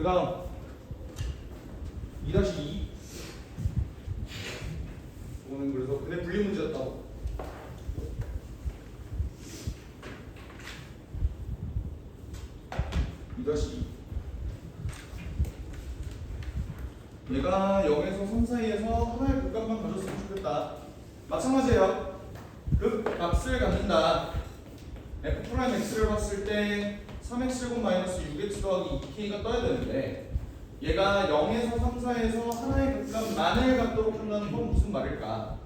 그 다음 2-2 오는 그래서 근데 분리 문제였다고. 2-2 얘가 0에서 3 사이에서 하나의 극값만 가졌으면 좋겠다. 마찬가지예요. 극값을 갖는다. f'x를 봤을 때 3x-6x 더하기 2k가 떠야 되는데 얘가 0에서 3 사이에서 하나의 극값만을 갖도록 한다는 건 무슨 말일까?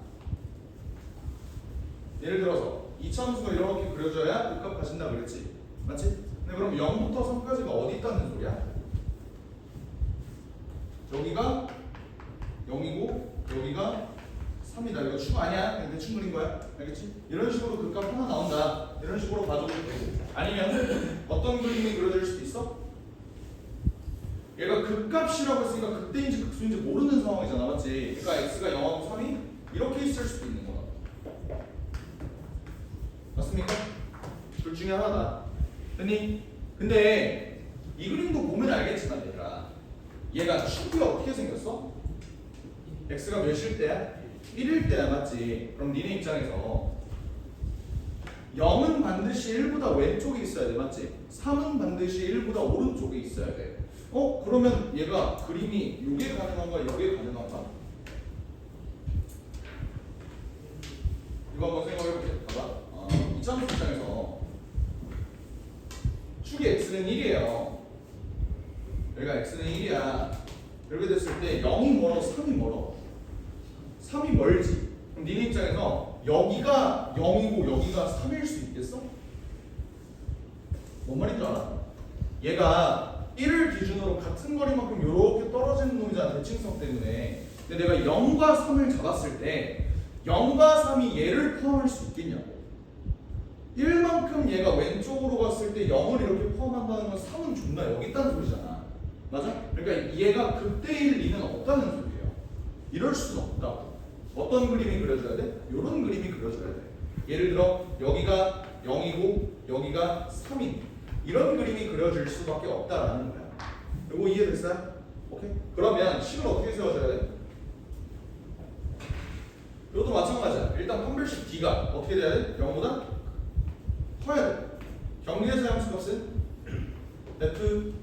예를 들어서 이차함수가 이렇게 그려져야 극값 가진다 그랬지? 맞지? 근데 그럼 0부터 3까지가 어디 있다는 소리야? 여기가 0이고 여기가 3이다. 이거 추가 아니야? 그냥 대충 그린 거야. 알겠지? 이런 식으로 극값 하나 나온다. 이런 식으로 봐줘도 되고. 아니면 어떤 그림이 그려질 수도 있어? 얘가 극값이라고 했으니까 극대인지 극수인지 모르는 상황이잖아. 맞지? 그러니까 x가 0하고 3이 이렇게 있을 수도 있는 거야. 맞습니까? 둘 중에 하나다. 됐니? 근데 이 그림도 보면 알겠지만 얘가 축이 어떻게 생겼어? x가 몇일 때야? 1일 때야. 맞지? 그럼 니네 입장에서 0은 반드시 1보다 왼쪽에 있어야 돼. 맞지? 3은 반드시 1보다 오른쪽에 있어야 돼. 그러면 얘가 그림이 요게 가능한가 요게 가능한가? 이거 한번 생각해볼게. 봐봐. 이차함수 입장에서 축이 x는 1이에요. 여기가 x는 1이야. 이렇게 됐을 때 0이 멀어, 3이 멀어. 3이 멀지. 그럼 니네 입장에서 여기가 0이고 여기가 3일 수 있겠어? 뭔 말인 줄 알아? 얘가 1을 기준으로 같은 거리만큼 이렇게 떨어지는 놈이잖아. 대칭성 때문에. 근데 내가 0과 3을 잡았을 때 0과 3이 얘를 포함할 수 있겠냐고. 1만큼 얘가 왼쪽으로 갔을 때 0을 이렇게 포함한다는 건 3은 존나 여기 있다는 소리잖아. 맞아? 그러니까 얘가 극대일 리는 없다는 소리예요. 이럴 수는 없다고. 어떤 그림이 그려져야 돼? 이런 그림이 그려져야 돼. 예를 들어 여기가 0이고 여기가 3인 이런 그림이 그려질 수밖에 없다라는 거야. 이거 이해됐어요? 오케이? 그러면 식을 어떻게 세워줘야 돼? 이것도 마찬가지야. 일단 판별식 D가 어떻게 돼야 돼? 0보다 커야 돼. 경리에서 함수 값은 F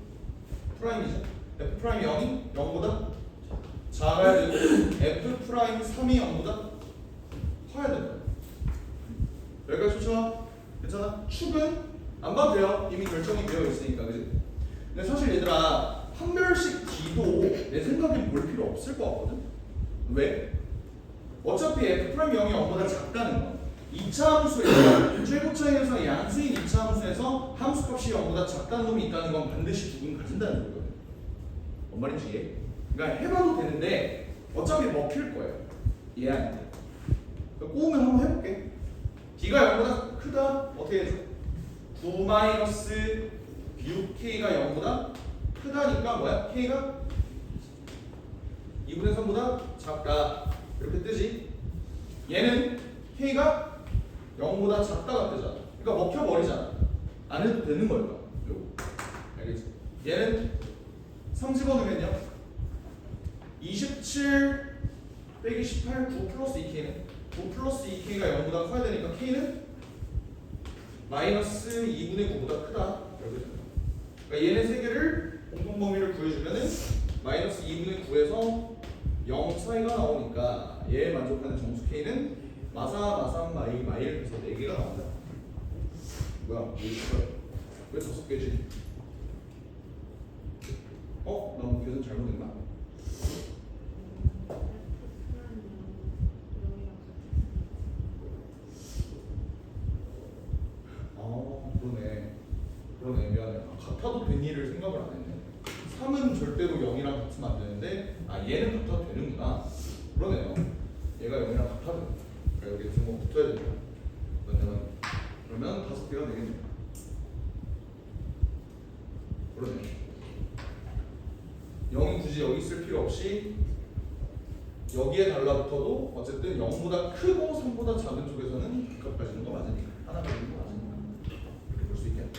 프라임이죠. F 프라임 0이 0보다 작아야 되고 F 프라임 3이 0보다 커야 된다. 여기까지 좋죠? 괜찮아? 축은 안 봐도 돼요. 이미 결정이 되어 있으니까, 그지? 근데 사실 얘들아 판별식 D도 내 생각엔 볼 필요 없을 것 같거든. 왜? 어차피 F 프라임 0이 0보다 작다는 건 2차 함수에서 최고차에서 양수인 2차 함수에서 함수값이 0보다 작다는 놈이 있다는 건 반드시 두근 가진다는 거거든. 뭔 말인지 이해? 그러니까 해봐도 되는데 어차피 먹힐 거예요. 이해 안 돼? 꼬우면 한번 해볼게. D가 0보다 크다? 어떻게 해줘? 9-6K가 0보다 크다니까 뭐야? K가 2분의 3보다 작다. 이렇게 뜨지? 얘는 K가 0보다 작다가 뜨잖아. 그러니까 먹혀버리잖아. 안 해도 되는 거니까. 요거. 알겠지? 얘는 3 집어넣으면요 27 빼기 18 9 플러스 2K는 9 플러스 2K가 0보다 커야 되니까 K는 마이너스 2분의 9보다 크다. 그러니까 얘네 세 개를 공통범위를 구해주면은 마이너스 2분의 9에서 0 사이가 나오니까 얘에 만족하는 정수 K는 마삼 마일 해서 4개가 나온다. 뭐야? 왜 5개지? 나 뭐 계산 잘못했나? 그러네 미안해. 같아도 된 일을 생각을 안 했네. 3은 절대로 0이랑 같으면 안 되는데 얘는 같아도 되는구나. 그러네요. 얘가 0이랑 같아도 그러니까 여기 등호 붙어야 된다. 그러면 5개가 되겠네요. 그러네. 0이 굳이 여기 있을 필요 없이 여기에 달라붙어도 어쨌든 0보다 크고 3보다 작은 쪽에서는 극값 가지는 거 맞으니까 하나 가지는 거 맞으니까 이렇게 볼 수 있겠네.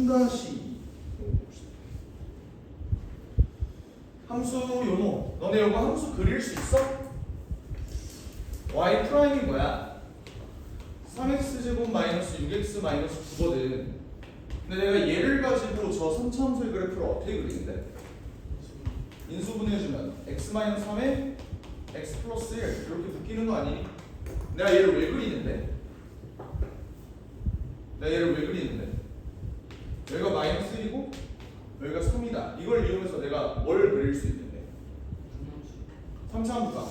3-2 함수 요노 너네 이거 함수 그릴 수 있어? y 프라임이 뭐야? 3x제곱 마이너스 6x 마이너스 9거든. 근데 내가 얘를 가지고 저 3차함수의 그래프를 어떻게 그리는데? 인수분해해주면 x 마이너스 3에 x 플러스 1 이렇게 묶이는 거 아니니? 내가 얘를 왜 그리는데? 여기가 마이너스 1이고 여기가 3이다. 이걸 이용해서 내가 뭘 그릴 수 있는데? 3차함수가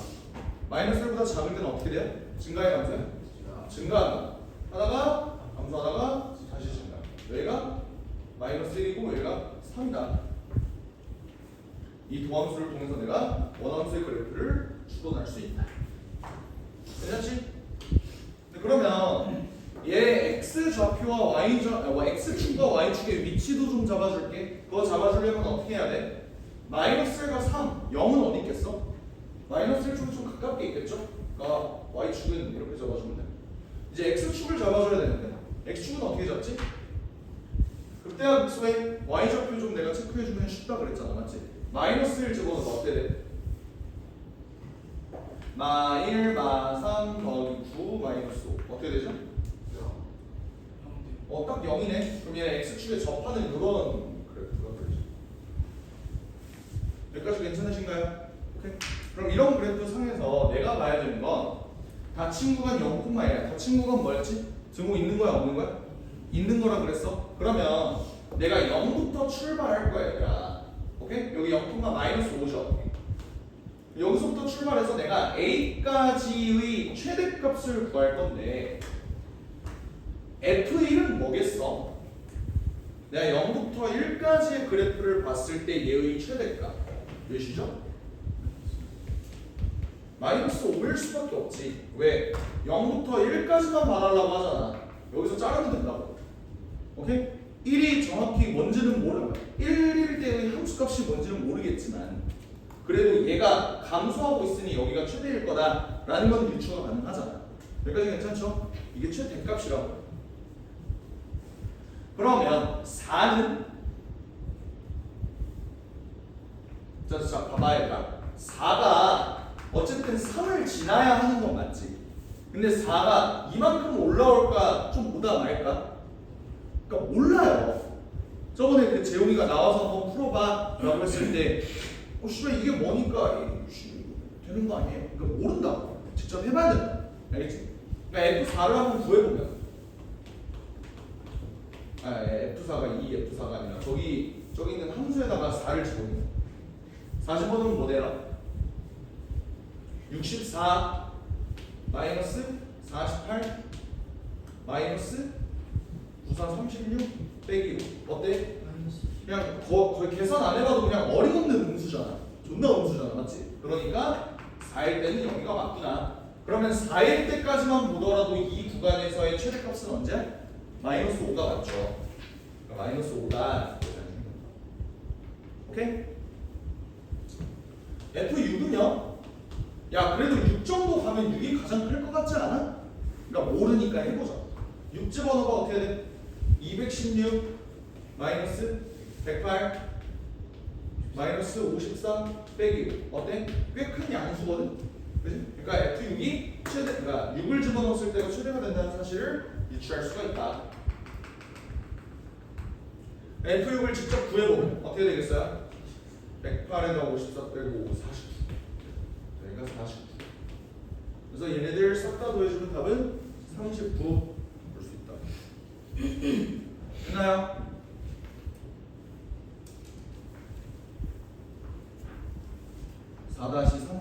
마이너스 1보다 작을 때는 어떻게 돼요? 증가해 감소해? 증가한다. 하다가 감소하다가 다시 증가. 여기가 마이너스 1이고 여기가 3이다. 이 도함수를 통해서 내가 원함수의 그래프를 추론할 수 있다. 괜찮지? 그러면 얘 x좌표와 x축과 y축의 위치도 좀 잡아줄게. 그거 잡아주려면 어떻게 해야 돼? 마이너스 1과 3, 0은 어디 있겠어? 마이너스 1축은 좀 가깝게 있겠죠? 그러니까 y축은 이렇게 잡아주면 돼. 이제 x축을 잡아줘야 되는데 x축은 어떻게 잡지? 극대화 극소에 y좌표 좀 내가 체크해주면 쉽다 그랬잖아, 맞지? 마이너스 1 집어넣으면 어떻게 돼? 마 1, 마 3, 더하기 9, 마이너스 5 어떻게 되죠? 딱 0이네. 그럼 얘는 x축에 접하는 이런 그래프가 되죠. 여기까지 괜찮으신가요? 오케이. 그럼 이런 그래프 상에서 내가 봐야 되는 건 닫힌 구간 0,1이야. 닫힌 구간 뭐였지? 등호 있는 거야 없는 거야? 있는 거라 그랬어. 그러면 내가 0부터 출발할 거야 얘들아. 오케이? 여기 0,-5죠. 여기서부터 출발해서 내가 a까지의 최대값을 구할 건데 f1은 뭐겠어? 내가 0부터 1까지의 그래프를 봤을 때 얘의 최대값 몇이죠? 마이너스 5일 수밖에 없지. 왜? 0부터 1까지만 봐달라고 하잖아. 여기서 자르면 된다고. 오케이? 1이 정확히 뭔지는 몰라. 1일 때의 함수값이 뭔지는 모르겠지만 그래도 얘가 감소하고 있으니 여기가 최대일 거다라는 건 유추가 가능하잖아. 여기까지 괜찮죠? 이게 최대값이라고. 그러면 4는 자 봐봐 얘들아. 4가 어쨌든 3을 지나야 하는 건 맞지. 근데 4가 이만큼 올라올까 좀 보다 말까? 그러니까 몰라요. 저번에 그 재용이가 나와서 한번 풀어봐 라고 했을 때 씨발 이게 뭐니까 되는 거 아니에요? 그러니까 모른다고. 직접 해봐야 된다. 알겠지? 그러니까 F4를 한번 구해보면 F4가 2, F4가 아니라 저기 있는 함수에다가 4를 집어넣으면 4 집어넣으면 뭐 돼요? 64 마이너스 48 마이너스 93 36 빼기 5 어때? 그냥 거의 계산 안 해봐도 그냥 어림없는 음수잖아. 존나 음수잖아, 맞지? 그러니까 4일 때는 여기가 맞구나. 그러면 4일 때까지만 보더라도 이 구간에서의 최대값은 언제? 마이너스 5가 맞죠. 그러니까 마이너스 5다. 오케이? F6은요? 야 그래도 6 정도 가면 6이 가장 클 것 같지 않아? 그러니까 모르니까 해보자. 6 집어넣어봐 어떻게 돼? 216 마이너스 108 마이너스 54 빼기 어때? 꽤 큰 양수거든? 그치? 그러니까 F6이 최대, 그러니까 6을 집어넣었을 때가 최대가 된다는 사실을 유추할 수가 있다. F6을 직접 구해보면 어떻게 되겠어요? 108에다 54 빼고 49 여기가 49 그래서 얘네들 싹 다 더해주면 답은 39 볼 수 있다. 됐나요? (4-3)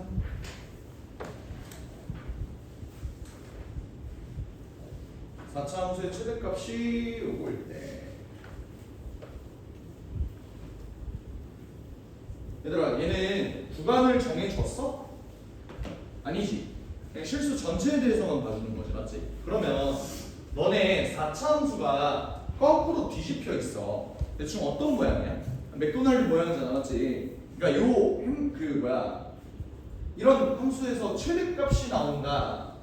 4차 함수의 최대값이 요거일 때 얘들아 얘는 구간을 정해줬어? 아니지. 그냥 실수 전체에 대해서만 봐주는 거지, 맞지? 그러면 너네 4차 함수가 거꾸로 뒤집혀 있어. 대충 어떤 모양이야? 맥도날드 모양이잖아, 맞지? 그러니까 이런 함수에서 최대값이 나온다.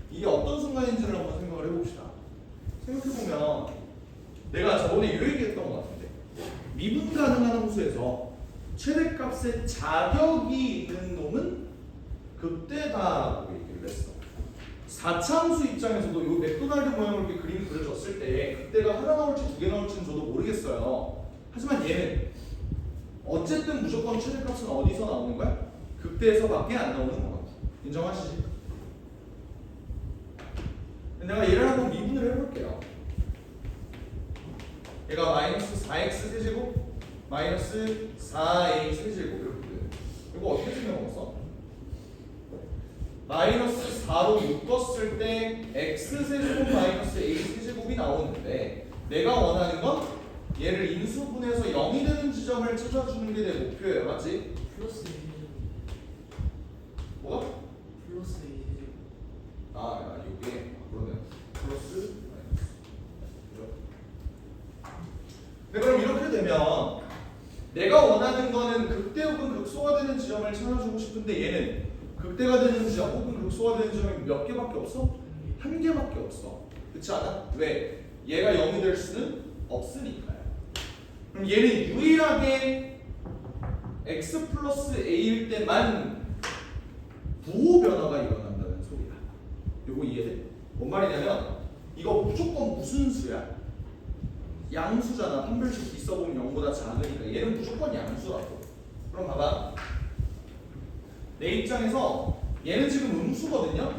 이게 어떤 순간인지를 한번 생각을 해봅시다. 생각해보면 내가 저번에 이 얘기했던 것 같은데 미분 가능한 함수에서 최대값의 자격이 있는 놈은 극대다라고 얘기를 했어. 4차 함수 입장에서도 이 맥도날드 모양으로 이렇게 그림이 그려졌을 때 극대가 하나 나올지 두 개 나올지는 저도 모르겠어요. 하지만 얘는 어쨌든 무조건 최대값은 어디서 나오는 거야? 극대에서밖에 안 나오는 것 같아. 인정하시지? 내가 얘를 한번 미분을 해볼게요. 얘가 마이너스 4x 세제곱 마이너스 4a 세제곱 이렇게 돼. 이거 어떻게 생겨먹었어? 마이너스 4로 묶었을 때 x 세제곱 마이너스 a 세제곱이 나오는데 내가 원하는 건 얘를 인수분해서 0이 되는 지점을 찾아주는 게 내 목표예요. 맞지? 플러스 2 뭐가? 플러스 2 이게 그러네. 플러스 마이너스. 네, 그럼 이렇게 되면 내가 원하는 거는 극대 혹은 극소가 되는 지점을 찾아주고 싶은데 얘는 극대가 되는 지점 혹은 극소가 되는 지점이 몇 개밖에 없어? 한 개밖에 없어. 그렇지 않아? 왜? 얘가 0이 될 수는 없으니까요. 그럼 얘는 유일하게 x 플러스 a일 때만 부호 변화가 일어난다는 소리야. 이거 이해돼? 뭔 말이냐면 이거 무조건 무슨 수야? 양수잖아. 판별식 있어 보면 0보다 작으니까 얘는 무조건 양수라고. 그럼 봐봐. 내 입장에서 얘는 지금 음수거든요.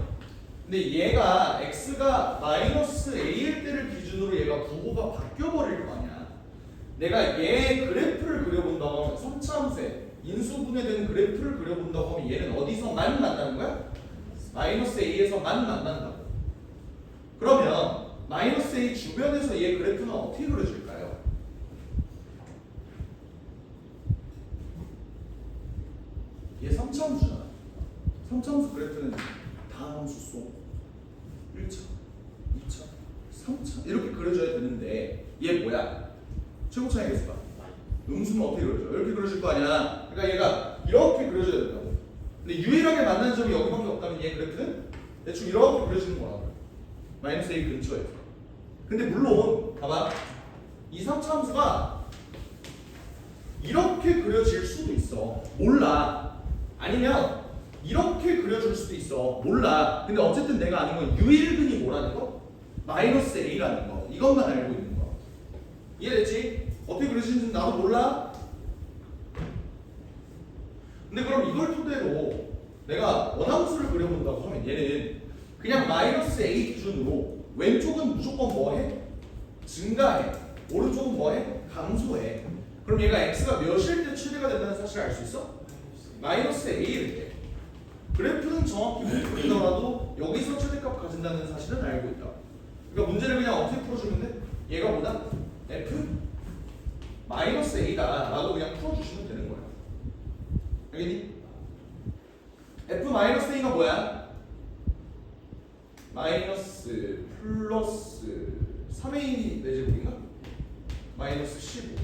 근데 얘가 x가 마이너스 a일 때를 기준으로 얘가 부호가 바뀌어 버릴 거 아니야. 내가 얘 그래프를 그려본다고 하면 3차 함수에 인수분해된 그래프를 그려본다고 하면 얘는 어디서만 만나는 거야? 마이너스 a에서만 만난다고. 그러면 마이너스 a 주변에서 얘 그래프는 어떻게 그려줄까요? 얘 3차 함수잖아. 3차 함수 그래프는 다음 함수 속 1차, 2차, 3차 이렇게 그려줘야 되는데 얘 뭐야? 최고 차이 계수가 음수는 어떻게 그려줘? 이렇게 그려줄 거 아니야. 그러니까 얘가 이렇게 그려줘야 된다고. 근데 유일하게 만나는 점이 여기밖에 없다면 얘 그래프는 대충 이렇게 그려지는 거라고. 마이너스 a 근처에. 근데 물론 봐봐. 이 3차 함수가 이렇게 그려질 수도 있어. 몰라. 아니면 이렇게 그려줄 수도 있어. 몰라. 근데 어쨌든 내가 아는 건 유일근이 뭐라는 거? 마이너스 a라는 거. 이것만 알고 있는 거. 이해됐지? 어떻게 그려지는지 나도 몰라. 근데 그럼 이걸 토대로 내가 원함수를 그려본다고 하면 얘는 그냥 마이너스 a 기준으로 왼쪽은 무조건 뭐해? 증가해. 오른쪽은 뭐해? 감소해. 그럼 얘가 x가 몇일 때 최대가 된다는 사실을 알 수 있어? 마이너스 a일 때. 그래프는 정확히 못 그리더라도 여기서 최대값 가진다는 사실은 알고 있다. 그러니까 문제를 그냥 어떻게 풀어주면 돼? 얘가 뭐다? f 마이너스 a다 라고 그냥 풀어주시면 되는 거야. 알겠니? f 마이너스 a가 뭐야? 마이너스 플러스 3a 4제곱인가? 마이너스 15.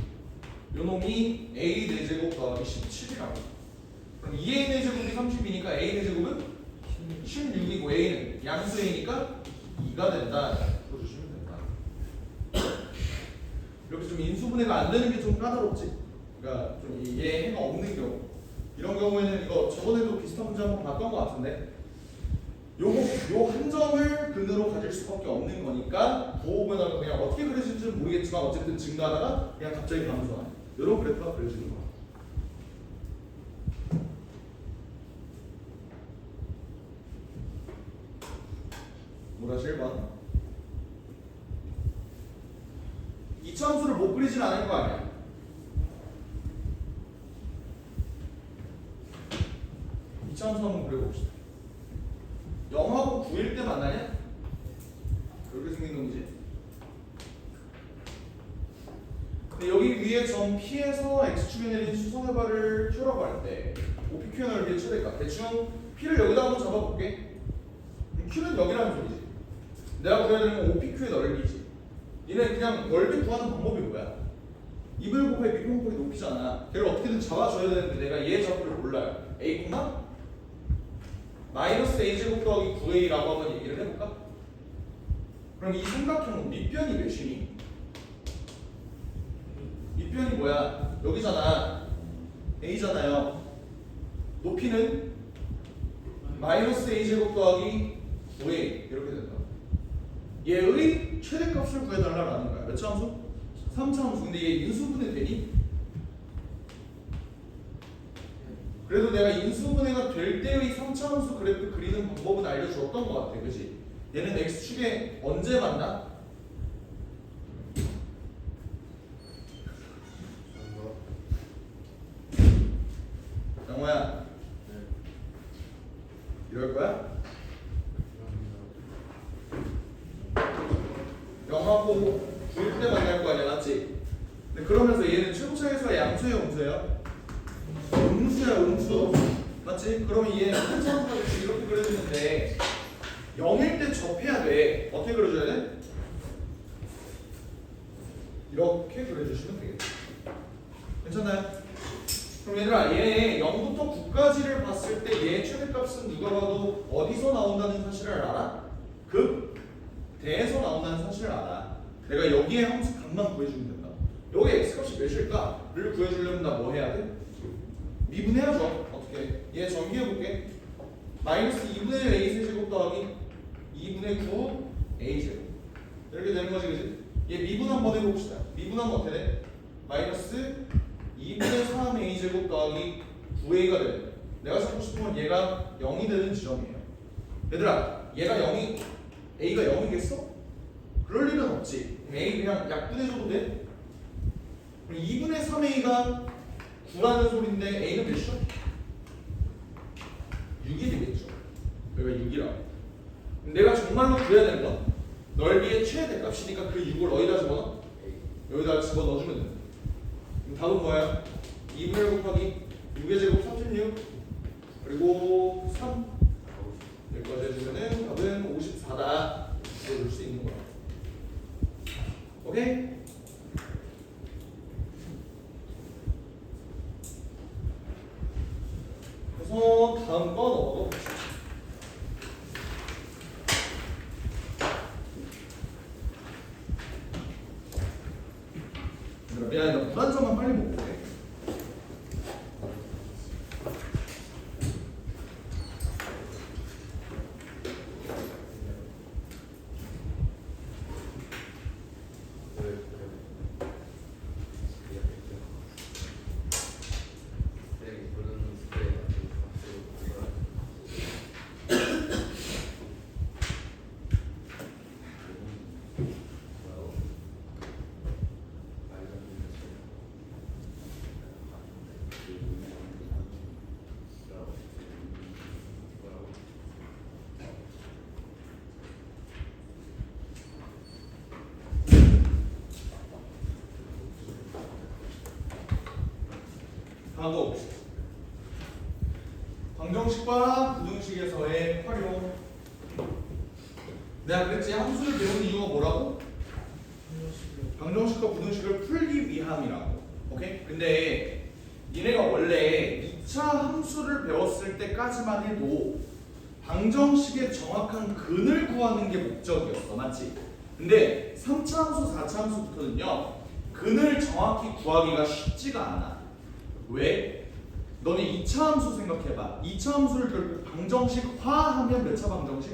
요 놈이 a 4제곱 더하기 17이라고. 그럼 2a 4제곱이 30이니까 a 4제곱은 16이고 a는 양수 a니까 2가 된다. 풀어주시면 된다. 이렇게 좀 인수분해가 안 되는 게 좀 까다롭지? 그러니까 좀 이게 해가 없는 경우. 이런 경우에는 이거 저번에도 비슷한 문제 한번 봤던 것 같은데 요 한 점을 근으로 가질 수밖에 없는 거니까 부호 변화가 그냥 어떻게 그려질지는 모르겠지만 어쨌든 증가하다가 그냥 갑자기 감소하는 이런 그래프가 그려지는 거야. 뭐라시 1번 2차 함수를 못 그리진 않을 거 아니야. 이 차 함수 한번 그려봅시다. 0하고 9일 때 만나냐? 이렇게 생긴 놈이지. 근데 여기 위에 점 P에서 X축에 내린 수선해발을 Q라고 할 때 OPQ의 넓이의 최대값 대충 P를 여기다 한번 잡아볼게. Q는 여기라는 소리지. 내가 구해야 되는 건 OPQ의 넓이지. 얘네 그냥 넓이 구하는 방법이 뭐야? 2분의 곱하기 B 곱하기 높이잖아. 걔를 어떻게든 잡아줘야 되는데 내가 얘 잡을 몰라요. A, 마이너스 a제곱 더하기 9a라고 한번 얘기를 해볼까? 그럼 이 삼각형은 밑변이 몇이니? 뒷변이 뭐야? 여기잖아. a잖아요. 높이는 마이너스 a제곱 더하기 5a 이렇게 된다. 얘의 최대값을 구해달라라는 거야. 몇 차함수? 3차함수. 근데 얘 인수분해 되니? 그래도 내가 인수분해가 될 때의 3차함수 그래프 그리는 방법은 알려주었던 것 같아. 그치? 얘는 x축에 언제 만나? 영호야 이럴 거야? 영하고 9일 때 만날 거 아니야, 맞지? 근데 그러면서 얘는 최고차에서 양수예요, 음수예요? 음수야, 음수. 맞지? 그러면 얘 한차함수가 이렇게 그려지는데 0일 때 접해야 돼. 어떻게 그려줘야 돼? 이렇게 그려주시면 되겠다. 괜찮나요? 그럼 얘들아, 얘 0부터 9까지를 봤을 때 얘 최대값은 누가 봐도 어디서 나온다는 사실을 알아? 극대에서 나온다는 사실을 알아. 내가 여기에 함수 값만 구해주면 된다. 여기 x값이 몇일까?를 구해주려면 나 뭐 해야 돼? 미분해야죠. 어떻게? 얘 정리해볼게. 마이너스 2분의 1 a 세제곱 더하기 2분의 9 a 제곱 이렇게 되는 거지, 그치? 얘 미분 한번 해봅시다. 미분하면 어떻게 돼? 마이너스 2분의 3 a 제곱 더하기 9a가 돼. 내가 찾고 싶은 건 얘가 0이 되는 지점이에요. 얘들아, 얘가 0이 a가 0이겠어? 그럴 일은 없지. a 그냥 약분해줘도 돼? 그럼 2분의 3a가 9라는 소리인데 a는 몇이죠? 6이 되겠죠. 여기가 6이라. 내가 정말로 구해야 되는 건 넓이의 최대값이니까 그 6을 어디다 집어넣어? 여기다 집어넣어주면 돼. 그럼 답은 뭐야? 2분의 1 곱하기 6의 제곱 36 그리고 3 여기까지 해주면은 답은 54다. 이렇게 볼 수 있는 거야. 오케이? 그래서 다음 거 넣어봅시다. 미안해, 나 불안정만 빨리 먹고 돼. 다음 거 봅시다. 방정식과 부등식에서의 활용. 내가 그랬지, 함수를 배우는 이유가 뭐라고? 방정식과 부등식을 풀기 위함이라고. 오케이? 근데 얘네가 원래 2차 함수를 배웠을 때까지만 해도 방정식의 정확한 근을 구하는 게 목적이었어. 맞지? 근데 3차 함수, 4차 함수부터는요 근을 정확히 구하기가 쉽지가 않아. 왜? 너네 2차 함수 생각해봐. 2차 함수를 결국 방정식화하면 몇 차 방정식?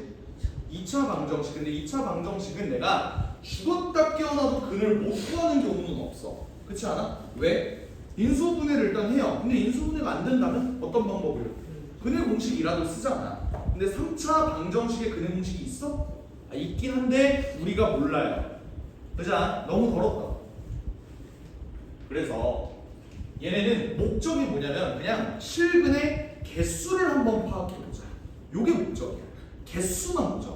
2차 방정식. 근데 2차 방정식은 내가 죽었다 깨어나도 근을 못 구하는 경우는 없어. 그렇지 않아? 왜? 인수분해를 일단 해요. 근데 인수분해가 안 된다면 어떤 방법을? 근의 공식이라도 쓰잖아. 근데 3차 방정식에 근의 공식이 있어? 있긴 한데 우리가 몰라요. 그렇지 않아? 너무 더럽다. 그래서 얘네는 목적이 뭐냐면 그냥 실근의 개수를 한번 파악해보자. 요게 목적이야. 개수만 보자.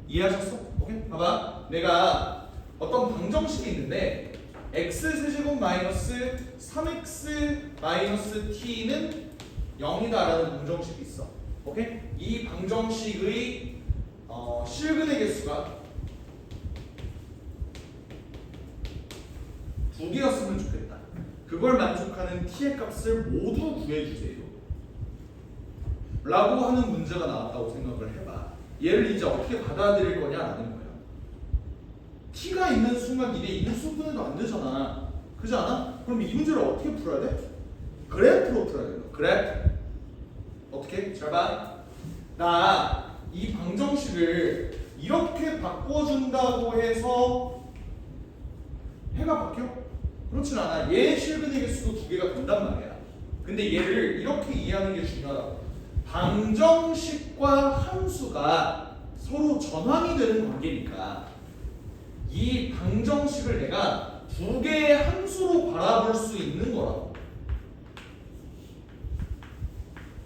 이해하셨어? 오케이? 봐봐. 내가 어떤 방정식이 있는데 x세제곱 마이너스 3x 마이너스 t는 0이다 라는 방정식이 있어. 오케이? 이 방정식의 실근의 개수가 2개였으면 좋겠다. 그걸 만족하는 t의 값을 모두 구해주세요 라고 하는 문제가 나왔다고 생각을 해봐. 얘를 이제 어떻게 받아들일 거냐라는 거야. t가 있는 순간 이게 인수분해도 안 되잖아. 그렇지 않아? 그럼 이 문제를 어떻게 풀어야 돼? 그래프로 풀어야 돼. 그래프. 어떻게? 잘 봐. 나 이 방정식을 이렇게 바꿔준다고 해서 해가 바뀌어? 그렇진 않아. 얘 실근의 개수도 두 개가 된단 말이야. 근데 얘를 이렇게 이해하는 게 중요하다고. 방정식과 함수가 서로 전환이 되는 관계니까 이 방정식을 내가 두 개의 함수로 바라볼 수 있는 거라고.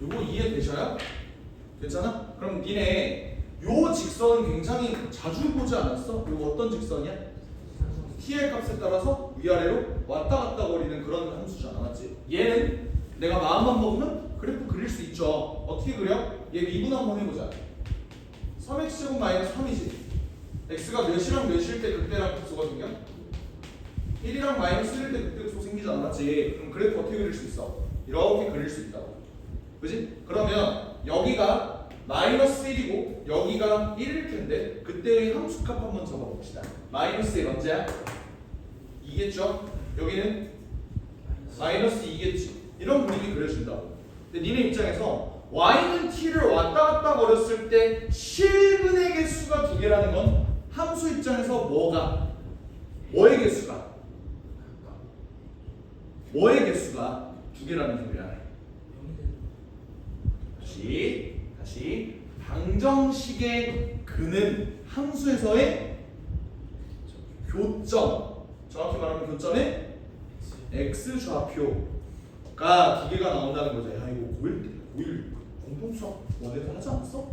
요거 이해되셔요? 괜찮아? 그럼 니네 요 직선은 굉장히 자주 보지 않았어? 요거 어떤 직선이야? t의 값에 따라서 위아래로 왔다 갔다 거리는 그런 함수잖아, 맞지? 얘는 내가 마음만 먹으면 그래프 그릴 수 있죠. 어떻게 그려? 얘 미분 한번 해보자. 3x제곱 마이너스 3이지. x가 몇이랑 몇일 때 그때랑 급소가 생겨? 1이랑 마이너스 1일 때 그때 급소 생기잖아, 맞지? 그럼 그래프 어떻게 그릴 수 있어? 이렇게 그릴 수 있다고. 그지? 그러면 여기가 마이너스 1이고 여기가 1일 텐데 그때의 함수값 한번 적어봅시다. 마이너스 1 언제야? 2겠죠? 여기는 마이너스 2겠지. 이런 분위기 그려준다고. 근데 니네 입장에서 y는 t를 왔다 갔다 거렸을 때 실근의 개수가 두 개라는 건 함수 입장에서 뭐의 개수가? 뭐의 개수가 두 개라는 소리야. 다시 방정식의 근은 함수에서의 교점, 정확히 말하면 교점의 x 좌표가 두 개가 나온다는 거죠. 야 이거 고1 공통수학 원에서 하지 않았어?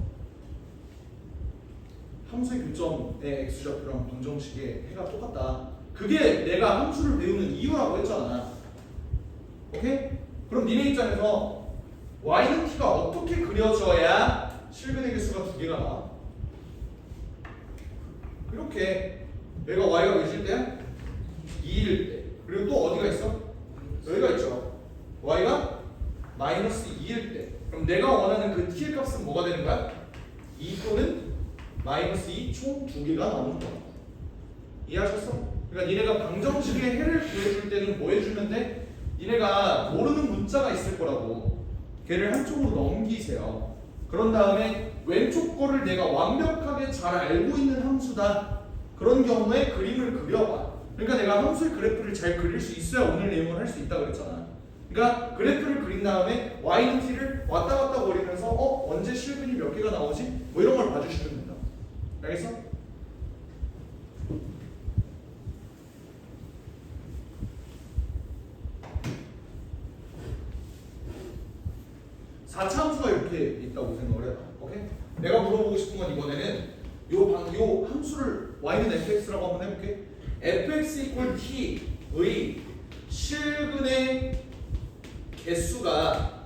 함수의 교점의 x 좌표랑 방정식의 해가 똑같다. 그게 내가 함수를 배우는 이유라고 했잖아. 오케이? 그럼 니네 입장에서 y는 t가 어떻게 그려져야 실근의 개수가 두 개가 나와? 이렇게 얘가 y가 몇일 때야? 2일 때. 그리고 또 어디가 있어? 여기가 있죠. y가 마이너스 2일 때. 그럼 내가 원하는 그 t의 값은 뭐가 되는 거야? 2 또는 마이너스 2 총 두 개가 나오는 거야. 이해하셨어? 그러니까 니네가 방정식의 해를 구해줄 때는 뭐 해주면 돼? 니네가 모르는 문자가 있을 거라고. 걔를 한쪽으로 넘기세요. 그런 다음에 왼쪽 거를 내가 완벽하게 잘 알고 있는 함수다. 그런 경우에 그림을 그려봐. 그러니까 내가 함수의 그래프를 잘 그릴 수 있어야 오늘 내용을 할 수 있다 그랬잖아. 그러니까 그래프를 그린 다음에 y는 t를 왔다 갔다 거리면서 언제 실근이 몇 개가 나오지? 뭐 이런 걸 봐주시면 된다. 알겠어? 사차 함수가 이렇게 있다고 생각을 해요. 오케이? 내가 물어보고 싶은 건 이번에는 요 함수를 y는 fx라고 한번 해볼게. fx equal t의 실근의 개수가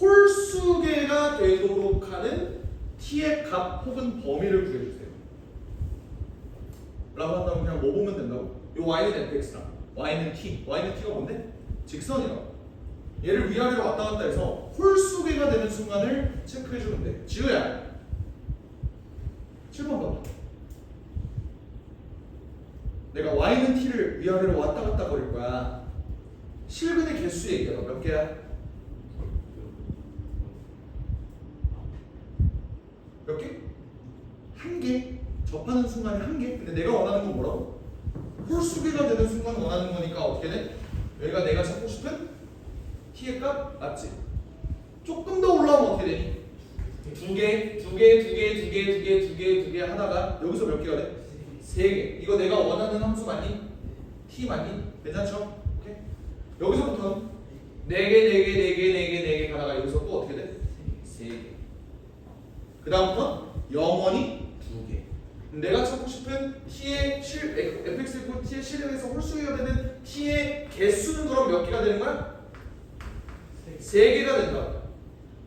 홀수개가 되도록 하는 t의 값 혹은 범위를 구해주세요. 라고 한다면 그냥 뭐 보면 된다고? 요 y는 fx랑 y는 t가 뭔데? 직선이라고. 얘를 위아래로 왔다 갔다 해서 홀수개가 되는 순간을 체크해주면 돼. 지우야 7번 봐봐. 내가 y는 t를 위아래로 왔다 갔다 거릴 거야. 실근의 개수 얘기해봐. 몇 개야? 몇 개? 한 개. 접하는 순간에 한 개. 근데 내가 원하는 건 뭐라고? 홀수개가 되는 순간 원하는 거니까 어떻게 돼? 여기가 내가 찾고 싶은 t의 값 맞지? 조금 더 올라오면 어떻게 되니? 두 개 하다가 여기서 몇 개가 돼? 세 개. 이거 내가 원하는 함수 맞니? t 맞니? 괜찮죠? 오케이. 여기서부터는 네 개 가다가 여기서 또 어떻게 돼? 세 개. 그 다음부터 영원히 두 개. 내가 찾고 싶은 t의 fx t의 실근에서 홀수개가 되는 t의 개수는 그럼 몇 개가 되는 거야? 3개가 된다.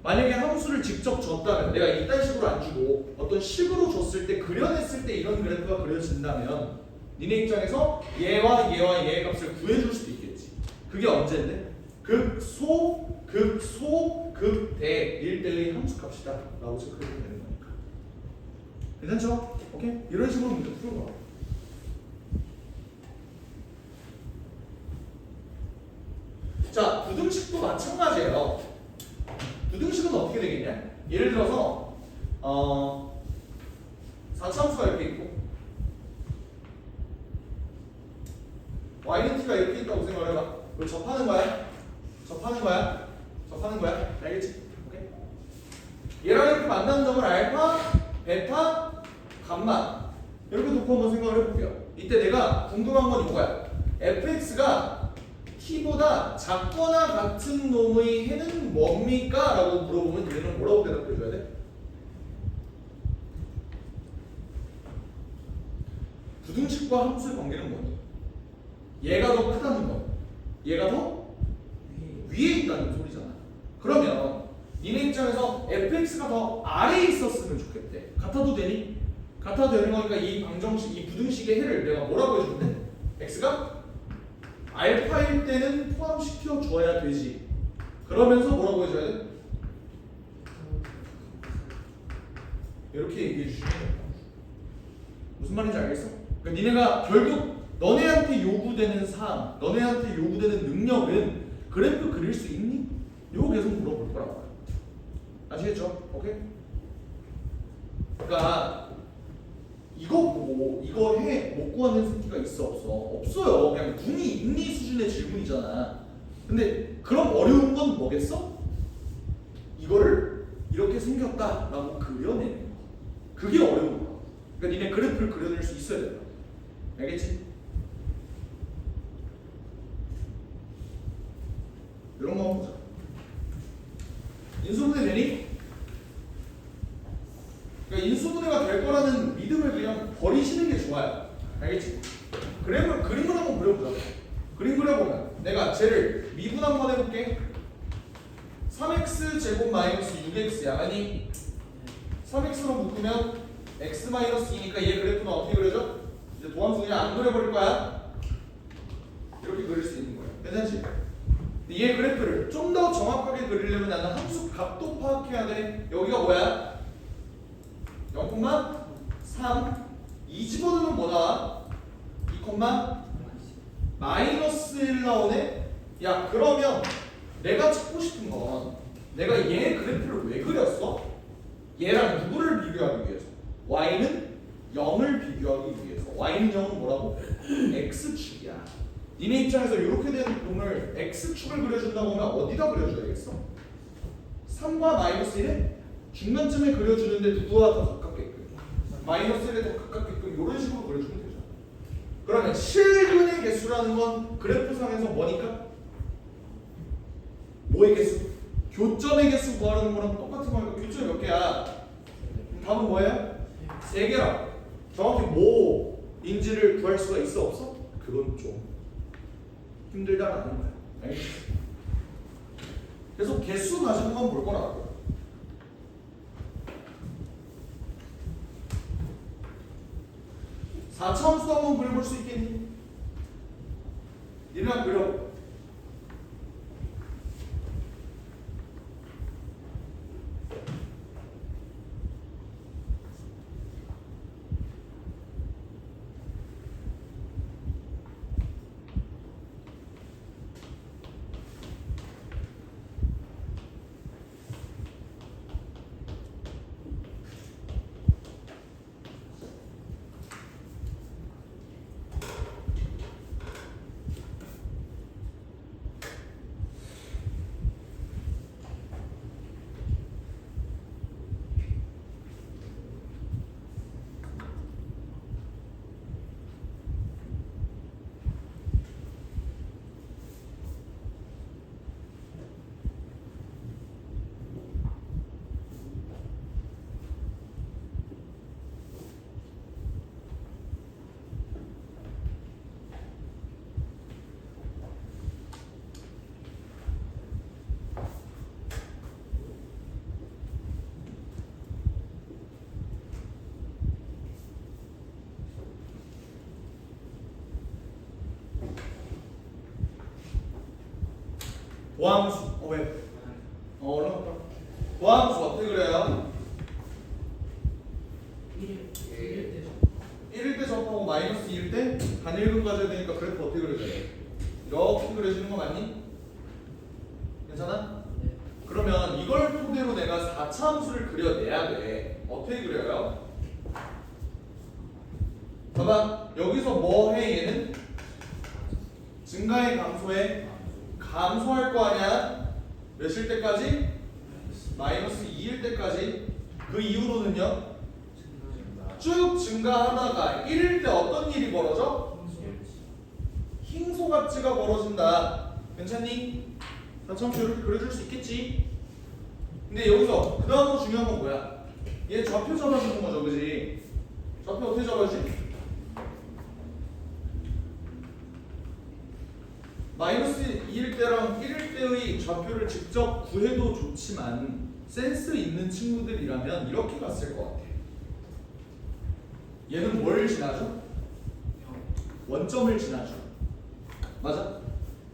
만약에 함수를 직접 줬다면 내가 이딴 식으로 안 주고 어떤 식으로 줬을 때 그려냈을 때 이런 그래프가 그려진다면 니네 입장에서 얘와 얘의 값을 구해줄 수도 있겠지. 그게 언제인데? 극소 극대 1대의 함수값이다 라고 체크해주면 되는 거니까. 괜찮죠? 오케이? 이런 식으로 문제 푸는 거야. 자, 부등식도 마찬가지예요. 부등식은 어떻게 되겠냐? 예를 들어서 4차함수가 이렇게 있고 y는 t가 이렇게 있다고 생각을 해봐. 이걸 접하는 거야. 접하는 거야. 접하는 거야. 알겠지? 오케이? 얘랑 이렇게 만나는 점을 알파, 베타, 감마 이렇게 놓고 한번 생각을 해볼게요. 이때 내가 궁금한 건 이거야. fx가 t보다 작거나 같은 놈의 해는 뭡니까? 라고 물어보면 얘는 뭐라고 대답해줘야 돼? 부등식과 함수의 관계는 뭐니? 얘가 더 크다는 거, 얘가 더 위에 있다는 소리잖아. 그러면 니네 입장에서 fx가 더 아래에 있었으면 좋겠대. 같아도 되니? 같아도 되는 거니까 이 방정식, 이 부등식의 해를 내가 뭐라고 해주는데? x가 알파일 때는 포함시켜 줘야 되지. 그러면서 뭐라고 해줘야 돼? 이렇게 얘기해 주시면 됩니다. 무슨 말인지 알겠어? 그러니까 니네가 결국 너네한테 요구되는 사항, 너네한테 요구되는 능력은 그래프 그릴 수 있니? 이거 계속 물어볼 거라고. 아시겠죠? 오케이? 그러니까 이거 보고 이거 해 못 구하는 새끼가 있어 없어? 없어요. 그냥 눈이 있니 수준의 질문이잖아. 근데 그럼 어려운 건 뭐겠어? 이거를 이렇게 생겼다라고 그려내는 거. 그게 어려운 거야. 그러니까 니네 그래프를 그려낼 수 있어야 된다. 알겠지? 이런 거 한번 보자. 인수분해 되니? 그러니까 인수분해가 될 거라는 믿음을 그냥 버리시는 게 좋아요. 알겠지? 그림을 한번 그려보자. 그림 그려보면 내가 쟤를 미분 한번 해볼게. 3x 제곱 마이너스 6x야. 아니 3x로 묶으면 x 마이너스 2니까 얘 그래프는 어떻게 그려져? 이제 도함수 그냥 안 그려버릴 거야. 이렇게 그릴 수 있는 거야. 괜찮지? 얘 그래프를 좀 더 정확하게 그리려면 나는 함수 값도 파악해야 돼. 여기가 뭐야? 0,3 2 집어넣으면 뭐 나와? 2, 마이너스 1 나오네? 야 그러면 내가 찾고 싶은 건 내가 얘 그래프를 왜 그렸어? 얘랑 누구를 비교하기 위해서? y는 0을 비교하기 위해서. y는 0은 뭐라고? x축이야. 니네 입장에서 이렇게 된 놈을 x축을 그려준다고 하면 어디다 그려줘야겠어? 3과 마이너스 1의 중간쯤에 그려주는데 누구와 더 가깝게끔? 마이너스 1에 더 가깝게끔 이런 식으로 그려주면 되죠. 그러면 실근의 개수라는 건 그래프상에서 뭐니까? 뭐의 개수? 교점의 개수 구하는 거랑 똑같은 거니까 교점이 몇 개야? 그럼 답은 뭐예요? 3개라. 정확히 뭐인지를 구할 수가 있어 없어? 그건 좀 힘들다라는 거야. 알겠지? 그래서 개수 가지고 건 볼 거라고. 사차함수 한번 그려볼 수 있겠니? 니네랑 그려. 도함수. 왜? 얼른 갈까? 도함수 어떻게 그래요? 1일 때 접하고 마이너스 2일 때 단일근 가져야 되니까 그래프 어떻게 그려져요? 이렇게 그려지는 거 맞니? 괜찮아? 그러면 이걸 토대로 내가 4차 함수를 그려내야 돼. 어떻게 그려요? 봐봐. 여기서 뭐 해 얘는? 증가해 감소해? 감소할 거 아니야? 몇일 때까지? 마이너스 2일 때까지. 그 이후로는요? 쭉 증가하다가 1일 때 어떤 일이 벌어져? 흰소각지가 벌어진다. 괜찮니? 4차 함수 이렇게 그려줄 수 있겠지? 근데 여기서 그 다음으로 중요한 건 뭐야? 얘 좌표 잡아주는 거죠, 그지? 좌표 어떻게 잡아주지? 마이너스 2일 때랑 1일 때의 좌표를 직접 구해도 좋지만 센스 있는 친구들이라면 이렇게 갔을 것 같아. 얘는 뭘 지나죠? 원점을 지나죠. 맞아?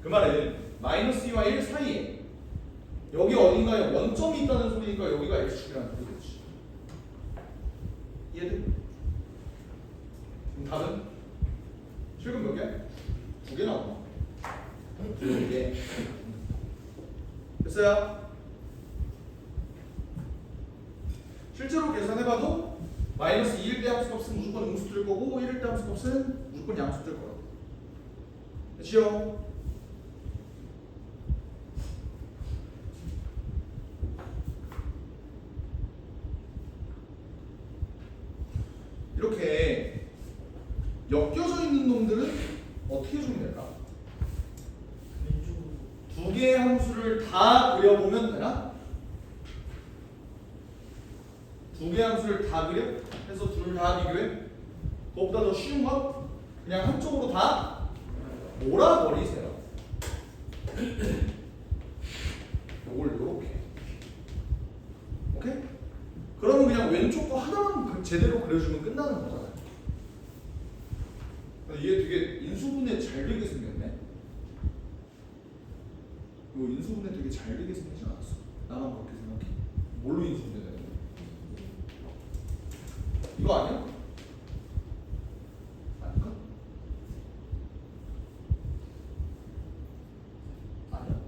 그 말은 마이너스 2와 1 사이에 여기 어딘가에 원점이 있다는 소리니까 여기가 x축이라는 소리겠지. 이해돼? 그럼 답은? 실금 몇 개? 2개 나오나? 2개. 됐어요? 실제로 계산해봐도 마이너스 2일 때 함수값은 무조건 음수 뜰 거고 1일 때 함수값은 무조건 양수 뜰 거라고. 됐지요? 이렇게 엮여져 있는 놈들은 어떻게 해주면 될까? 두 개의 함수를 다 그려보면 되나? 두 개의 함수를 다 그려? 해서 둘 다 비교해? 그것보다 더 쉬운 건 그냥 한쪽으로 다 몰아버리세요. 요걸 요렇게. 오케이? 그러면 그냥 왼쪽 거 하나만 제대로 그려주면 끝나는 거잖아요. 얘 되게 인수분해 잘 되게 생겼네. 이거 인수분해 되게 잘 되게 생기지 않았어? 나만 그렇게 생각해? 뭘로 인수분해 되는 거야? 이거 아니야? 아닌가? 아니야?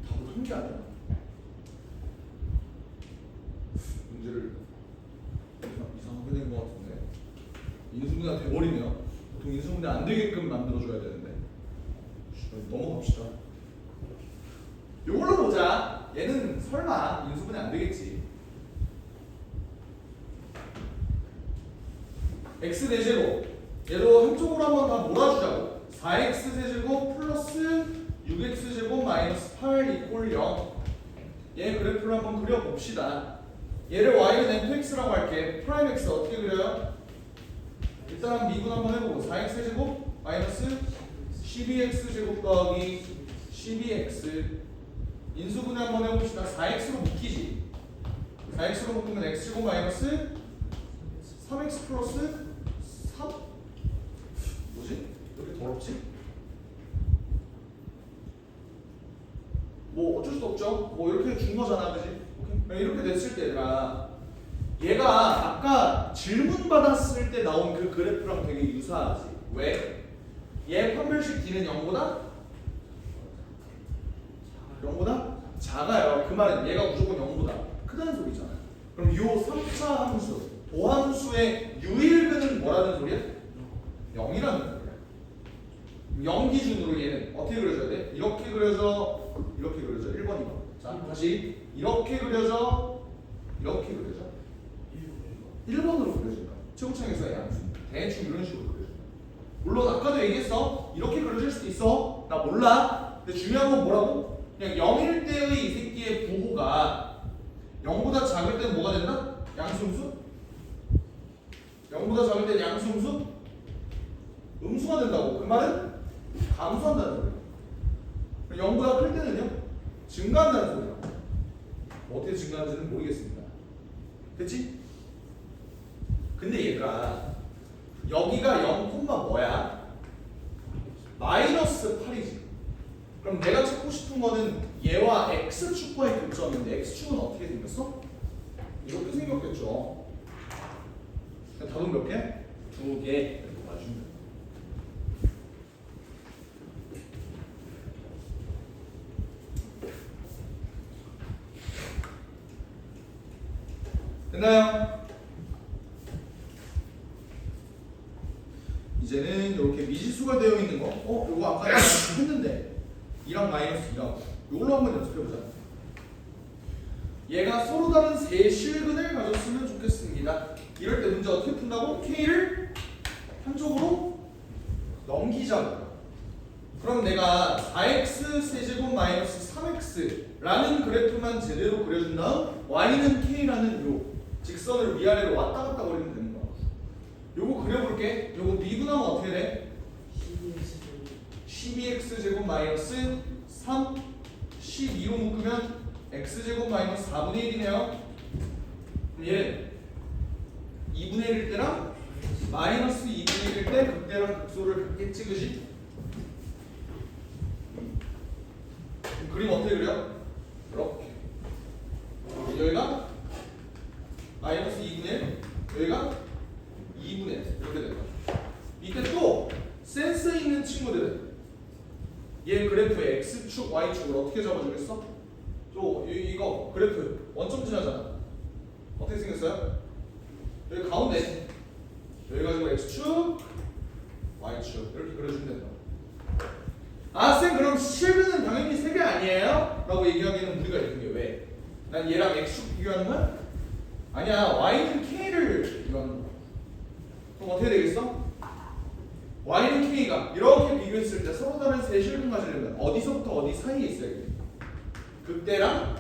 답을 한 게 아니야? 문제를 이상하게 된 것 같은데 인수분해가 돼버리면 보통 인수분해 안 되게끔 만들어줘야 되는데 넘어갑시다. 이걸로 보자. 얘는 설마 인수분해 안 되겠지. x 대제곱 얘도 한쪽으로 한번 다 몰아주자고. 4x 세제곱 플러스 6x 제곱 마이너스 8 이꼴 0. 얘 그래프를 한번 그려봅시다. 얘를 y는 fx라고 할게. 프라임 x 어떻게 그려요? 일단 미분 한번 해보고 4x 제곱 마이너스 12x 제곱 더하기 12x 인수분해 한번 해봅시다. 4x로 묶이지. 4x로 묶으면 x제곱 마이너스 3x 플러스 3? 뭐지? 왜 이렇게 더럽지? 뭐 어쩔 수 없죠. 뭐 이렇게 준 거잖아, 그지? 오케이? 이렇게 됐을 때 얘가 아까 질문 받았을 때 나온 그 그래프랑 되게 유사하지. 왜? 얘 판별식 D는 0보다 작아요. 그 말은 얘가 무조건 0보다 크다는 소리잖아요. 그럼 요 3차 함수, 도함수의 유일근은 뭐라는 소리야? 0이라는 소리야. 0 기준으로 얘는 어떻게 그려줘야 돼? 이렇게 그려져, 이렇게 그려져. 1번, 2번. 자, 다시 이렇게 그려져, 이렇게 그려져. 1번으로 그려진다. 최고창에서의 양수. 대충 이런 식으로 그려진다. 물론 아까도 얘기했어. 이렇게 그려질 수도 있어. 나 몰라. 근데 중요한 건 뭐라고? 그냥 0일 때의 이 새끼의 부호가 0보다 작을 때는 뭐가 된다? 양수음수? 0보다 작을 때는 양수음수? 음수가 된다고. 그 말은 감소한다는 소리야. 0보다 클 때는요? 증가한다는 소리야. 어떻게 증가하는지는 모르겠습니다. 됐지? 근데 얘가 여기가 0, 뭐야? 마이너스 8이지. 그럼 내가 찾고 싶은 거는 얘와 x축과의 교점인데 x축은 어떻게 생겼어? 이렇게 생겼겠죠. 답은 몇 개? 2개. 이렇게 맞으면 됐나요? 이제는 이렇게 미지수가 되어 있는 거, 이거 아까 했는데 2랑 마이너스 2라고 이걸로 한번 연습해보자. 얘가 서로 다른 세 실근을 가졌으면 좋겠습니다. 이럴 때 문제 어떻게 푼다고? K를 한쪽으로 넘기자고. 그럼 내가 4x 세제곱 마이너스 3x라는 그래프만 제대로 그려준 다음 y는 k라는 요 직선을 위아래로 왔다 갔다 거리면 되는 거야. 요거 그려볼게. 요거 미분하면 어떻게 돼? 12x 제곱 마이너스 3 12로 묶으면 x 제곱 마이너스 4분의 1이네요. 그럼 얘 2분의 1일 때랑 마이너스 2분의 1일 때 극대랑 극소를 같게 찍으시. 그림 어떻게 그려? 이렇게. 여기가 마이너스 2분의 1, 여기가 2분의 1 이렇게 된다. 밑에 또 센스 있는 친구들은 얘 그래프의 x축, y축을 어떻게 잡아주겠어? 이거 그래프 원점 지나잖아. 어떻게 생겼어요? 여기 가운데 여기 가지고 x축, y축 이렇게 그려주면 된다. 아 쌤 그럼 실근은 당연히 3개 아니에요? 라고 얘기하기에는 무리가 있는 게 왜? 난 얘랑 x축 비교하는 거야? 아니야 y는 k를 비교하는 거야. 그럼 어떻게 되겠어? y는 k가 이렇게 비교했을 때 서로 다른 세 실근 가지려면 어디서부터 어디 사이에 있어야겠다. 극대랑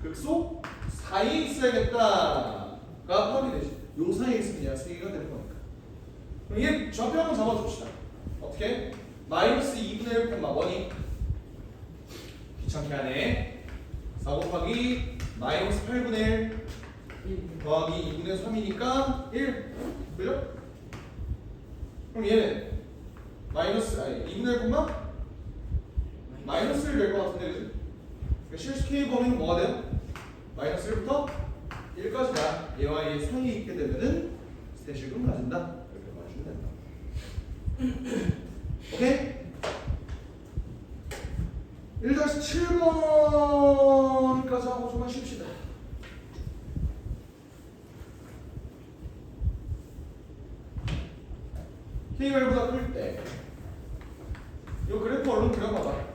극소 사이에 있어야겠다가 파악이 되지. 요 사이에 있으면 얘가 3개가 되는 거니까. 그럼 얘 좌표 한번 잡아줍시다. 어떻게? 마이너스 2분의 1 원이 귀찮게 하네. 4 곱하기 마이너스 8분의 1 더하기 2분의 3이니까 1 그죠? 그럼 얘는 마이너스 2분의 1 마이너스 1 될 것 같은데 그지? 그러니까 실수 K 범위는 뭐가 돼요? 마이너스 1부터 1까지가 얘와 얘 사이에 있게 되면은 스테실금 가진다. 이렇게 봐주면 된다. 오케이? 1-7번까지 하고 좀만 쉽시다. K가 1보다 클 때 이 그래프 얼른 그려봐봐.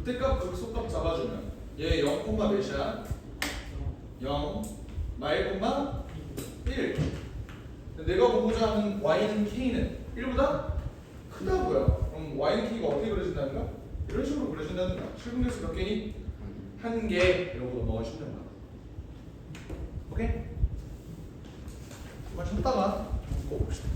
극대값 극소값 잡아주면 얘 0, 몇이야? 0, 마일, 1. 내가 보고자 하는 y는 k는 1보다 크다고요. 그럼 y는 k가 어떻게 그려진다는 거야? 이런 식으로 그려진다는 거야. 7분의 몇 개니? 1개. 이러고 넘어가시면 된다. 오케이? 정말 참다가 봅시다.